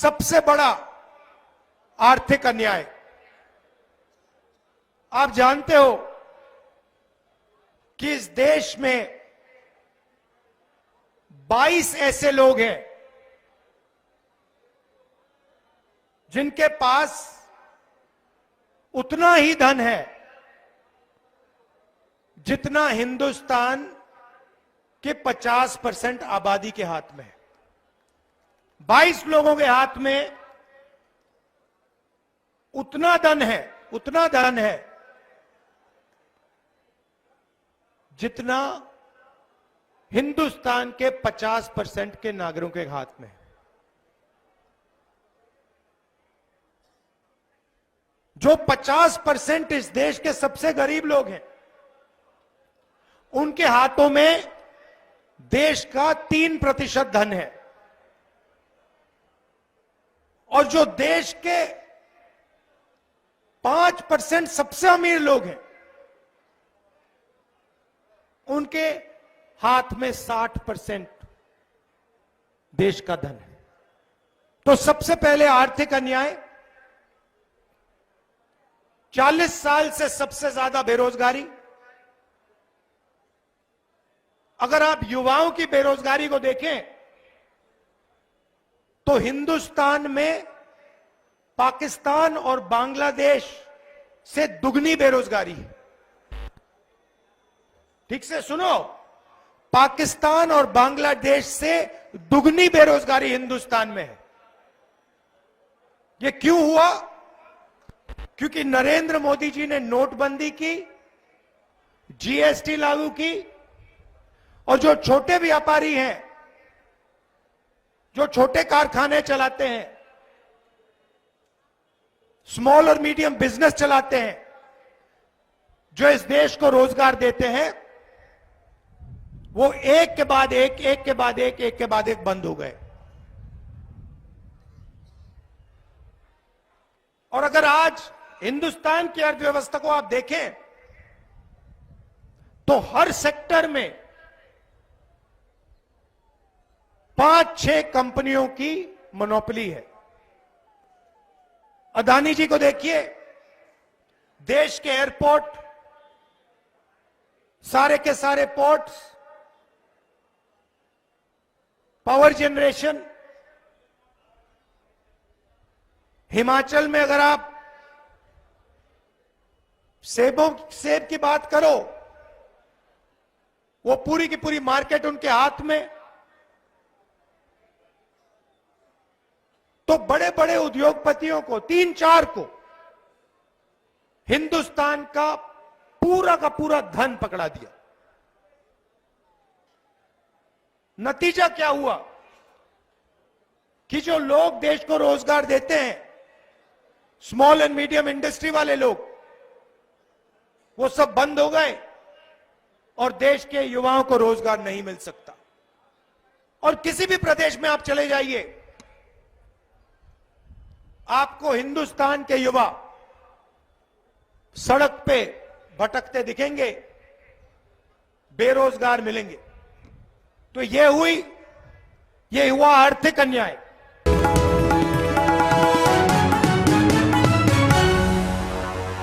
सबसे बड़ा आर्थिक अन्याय। आप जानते हो कि इस देश में 22 ऐसे लोग हैं जिनके पास उतना ही धन है जितना हिंदुस्तान के 50% आबादी के हाथ में है। 22 लोगों के हाथ में उतना धन है जितना हिंदुस्तान के 50% के नागरिकों के हाथ में है। जो 50% इस देश के सबसे गरीब लोग हैं, उनके हाथों में देश का 3% धन है, और जो देश के 5% सबसे अमीर लोग हैं, उनके हाथ में 60% देश का धन है। तो सबसे पहले आर्थिक अन्याय, 40 साल से सबसे ज्यादा बेरोजगारी। अगर आप युवाओं की बेरोजगारी को देखें तो हिंदुस्तान में पाकिस्तान और बांग्लादेश से दुगनी बेरोजगारी है। ठीक से सुनो, पाकिस्तान और बांग्लादेश से दुगनी बेरोजगारी हिंदुस्तान में है। यह क्यों हुआ? क्योंकि नरेंद्र मोदी जी ने नोटबंदी की, जीएसटी लागू की, और जो छोटे व्यापारी हैं, जो छोटे कारखाने चलाते हैं, स्मॉल और मीडियम बिजनेस चलाते हैं, जो इस देश को रोजगार देते हैं, वो एक के बाद एक बंद हो गए। और अगर आज हिंदुस्तान की अर्थव्यवस्था को आप देखें तो हर सेक्टर में 5-6 कंपनियों की मोनोपोली है। अदानी जी को देखिए, देश के एयरपोर्ट, सारे के सारे पोर्ट्स, पावर जनरेशन। हिमाचल में अगर आप सेब की बात करो, वो पूरी की पूरी मार्केट उनके हाथ में। तो बड़े बड़े उद्योगपतियों को, 3-4 को, हिंदुस्तान का पूरा धन पकड़ा दिया। नतीजा क्या हुआ कि जो लोग देश को रोजगार देते हैं, स्मॉल एंड मीडियम इंडस्ट्री वाले लोग, वो सब बंद हो गए और देश के युवाओं को रोजगार नहीं मिल सकता। और किसी भी प्रदेश में आप चले जाइए, आपको हिंदुस्तान के युवा सड़क पे भटकते दिखेंगे, बेरोजगार मिलेंगे। तो ये हुआ आर्थिक अन्याय।